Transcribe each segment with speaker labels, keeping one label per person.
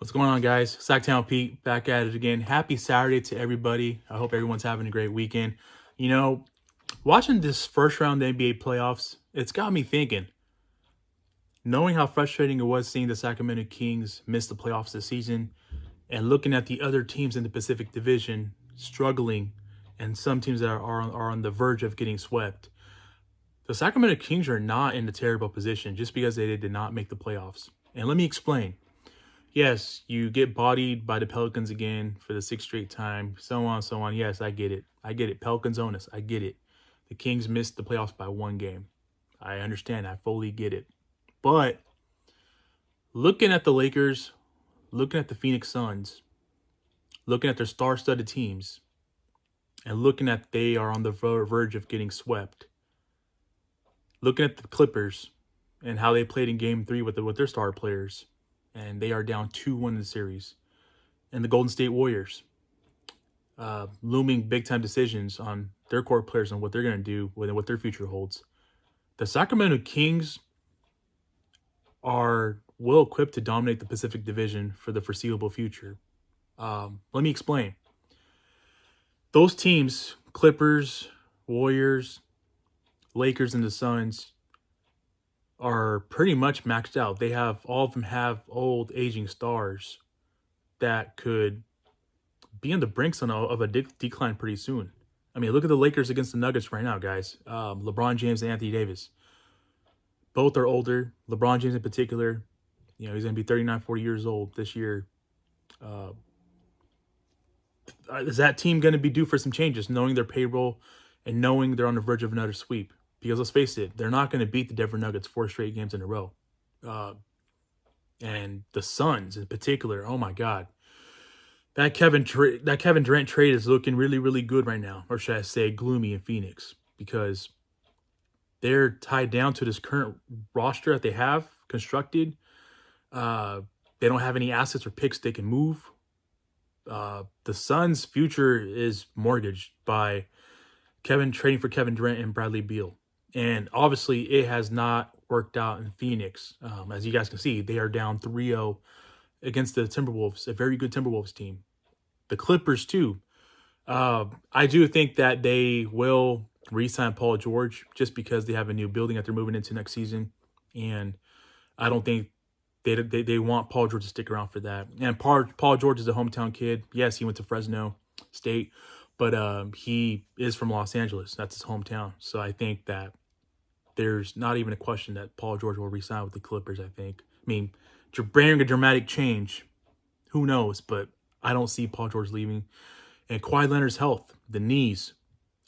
Speaker 1: What's going on, guys? Sacktown Pete back at it again. Happy Saturday to everybody. I hope everyone's having a great weekend. You know, watching this first round NBA playoffs, it's got me thinking, knowing how frustrating it was seeing the Sacramento Kings miss the playoffs this season and looking at the other teams in the Pacific Division struggling and some teams that are on the verge of getting swept. The Sacramento Kings are not in a terrible position just because they did not make the playoffs. And let me explain. Yes, you get bodied by the Pelicans again for the sixth straight time, so on, so on. Yes, I get it. I get it. Pelicans own us. I get it. The Kings missed the playoffs by one game. I understand. I fully get it. But looking at the Lakers, looking at the Phoenix Suns, looking at their star-studded teams, and looking at they are on the verge of getting swept, looking at the Clippers and how they played in Game 3 with their star players, and they are down 2-1 in the series. And the Golden State Warriors, looming big-time decisions on their core players and what they're going to do with what their future holds. The Sacramento Kings are well-equipped to dominate the Pacific Division for the foreseeable future. Let me explain. Those teams, Clippers, Warriors, Lakers, and the Suns, are pretty much maxed out. All of them have old aging stars that could be on the brinks of a decline pretty soon. I mean, look at the Lakers against the Nuggets right now, guys. LeBron James and Anthony Davis. Both are older. LeBron James in particular, he's going to be 39, 40 years old this year. Is that team going to be due for some changes, knowing their payroll and knowing they're on the verge of another sweep? Because let's face it, they're not going to beat the Denver Nuggets 4 straight games in a row. And the Suns in particular, oh my God. That Kevin Durant trade is looking really, really good right now. Or should I say gloomy in Phoenix. Because they're tied down to this current roster that they have constructed. They don't have any assets or picks they can move. The Suns' future is mortgaged by trading for Kevin Durant and Bradley Beal. And obviously, it has not worked out in Phoenix. As you guys can see, they are down 3-0 against the Timberwolves, a very good Timberwolves team. The Clippers, too. I do think that they will re-sign Paul George just because they have a new building that they're moving into next season. And I don't think they want Paul George to stick around for that. And Paul George is a hometown kid. Yes, he went to Fresno State, but he is from Los Angeles. That's his hometown. So I think that there's not even a question that Paul George will re-sign with the Clippers, I think. I mean, bringing a dramatic change, who knows? But I don't see Paul George leaving. And Kawhi Leonard's health, the knees,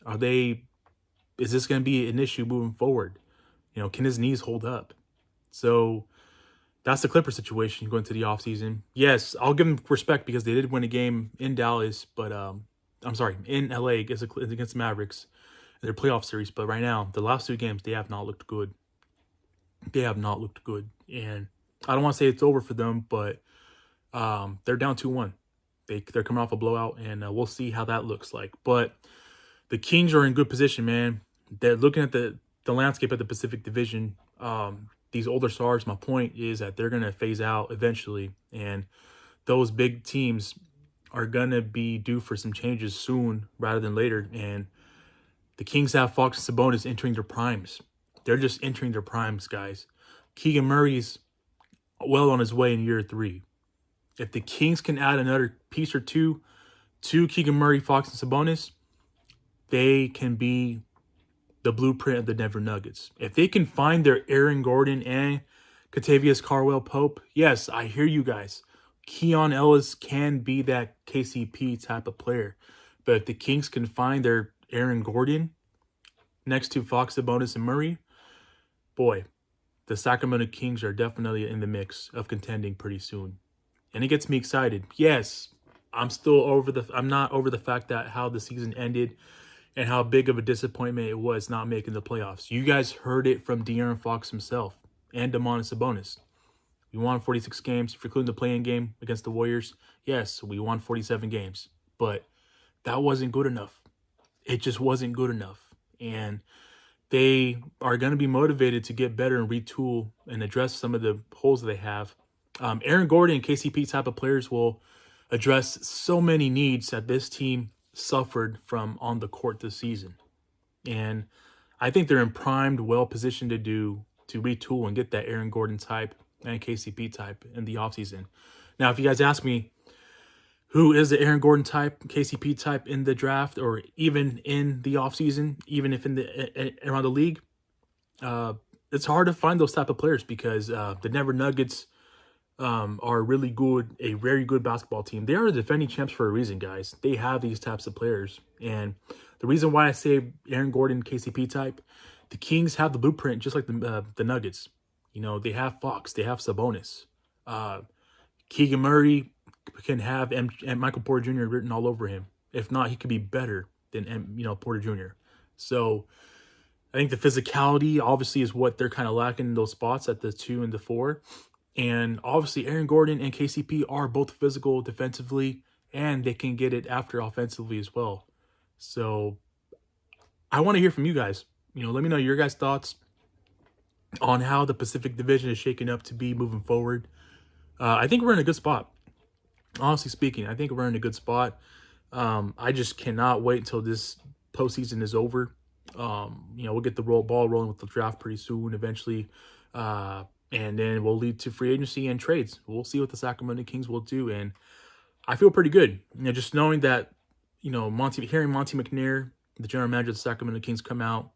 Speaker 1: is this going to be an issue moving forward? Can his knees hold up? So that's the Clipper situation going into the offseason. Yes, I'll give them respect because they did win a game in Dallas, but in LA against the Mavericks in their playoff series. But right now, the last 2 games, they have not looked good. They have not looked good. And I don't want to say it's over for them, but they're down 2-1. They're coming off a blowout, and we'll see how that looks like. But the Kings are in good position, man. They're looking at the landscape of the Pacific Division. These older stars, my point is that they're going to phase out eventually. And those big teams are going to be due for some changes soon rather than later. And the Kings have Fox and Sabonis entering their primes. They're just entering their primes, guys. Keegan Murray's well on his way in year 3. If the Kings can add another piece or two to Keegan Murray, Fox, and Sabonis, they can be the blueprint of the Denver Nuggets. If they can find their Aaron Gordon and Kentavious Caldwell-Pope, yes, I hear you guys. Keon Ellis can be that KCP type of player. But if the Kings can find their Aaron Gordon next to Fox, Sabonis, and Murray, boy, the Sacramento Kings are definitely in the mix of contending pretty soon. And it gets me excited. Yes, I'm not over the fact that how the season ended and how big of a disappointment it was not making the playoffs. You guys heard it from De'Aaron Fox himself and Domantas Sabonis. We won 46 games, if you're including the play-in game against the Warriors. Yes, we won 47 games, but that wasn't good enough. It just wasn't good enough. And they are going to be motivated to get better and retool and address some of the holes that they have Aaron Gordon and KCP type of players will address so many needs that this team suffered from on the court this season. And I think they're in primed, well positioned to retool and get that Aaron Gordon type and KCP type in the offseason. Now, if you guys ask me who is the Aaron Gordon type, KCP type in the draft, or even in the offseason, even if in the around the league, it's hard to find those type of players because the Denver Nuggets are really good, a very good basketball team. They are the defending champs for a reason, guys. They have these types of players. And the reason why I say Aaron Gordon, KCP type, the Kings have the blueprint just like the Nuggets. You know, they have Fox, they have Sabonis. Keegan Murray can have Michael Porter Jr. written all over him. If not, he could be better than Porter Jr. So I think the physicality obviously is what they're kind of lacking in those spots at the 2 and the 4. And obviously Aaron Gordon and KCP are both physical defensively, and they can get it after offensively as well. So I want to hear from you guys. Let me know your guys' thoughts on how the Pacific Division is shaking up to be moving forward. I think we're in a good spot. Honestly speaking, I think we're in a good spot. I just cannot wait until this postseason is over. We'll get the ball rolling with the draft pretty soon, eventually. And then we'll lead to free agency and trades. We'll see what the Sacramento Kings will do. And I feel pretty good. Just knowing that, hearing Monty McNair, the general manager of the Sacramento Kings, come out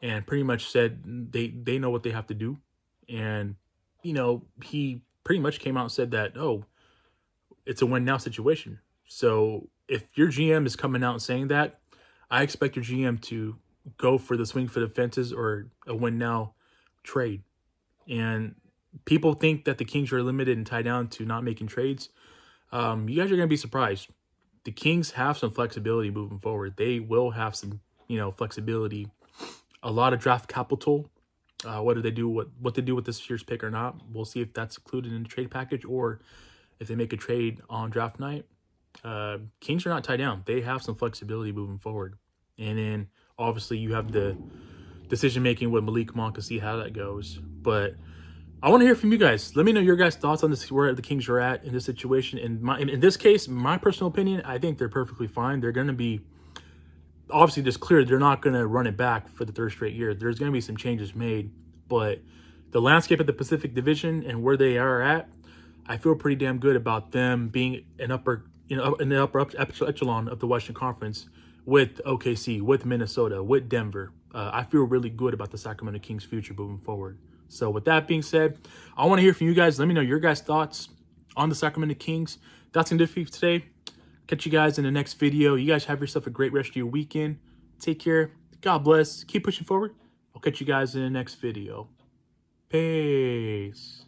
Speaker 1: and pretty much said they know what they have to do. And, he pretty much came out and said that, it's a win-now situation. So if your GM is coming out and saying that, I expect your GM to go for the swing for the fences or a win-now trade. And people think that the Kings are limited and tied down to not making trades. You guys are going to be surprised. The Kings have some flexibility moving forward. They will have some, flexibility. A lot of draft capital. What they do with this year's pick or not. We'll see if that's included in the trade package or if they make a trade on draft night. Kings are not tied down. They have some flexibility moving forward. And then obviously you have the decision-making with Malik Monk to see how that goes. But I want to hear from you guys. Let me know your guys' thoughts on this, where the Kings are at in this situation. In this case, my personal opinion, I think they're perfectly fine. They're going to be, obviously just clear, they're not going to run it back for the third straight year. There's going to be some changes made. But the landscape of the Pacific Division and where they are at, I feel pretty damn good about them being in the upper echelon of the Western Conference with OKC, with Minnesota, with Denver. I feel really good about the Sacramento Kings' future moving forward. So with that being said, I want to hear from you guys. Let me know your guys' thoughts on the Sacramento Kings. That's going to do it for you today. Catch you guys in the next video. You guys have yourself a great rest of your weekend. Take care. God bless. Keep pushing forward. I'll catch you guys in the next video. Peace.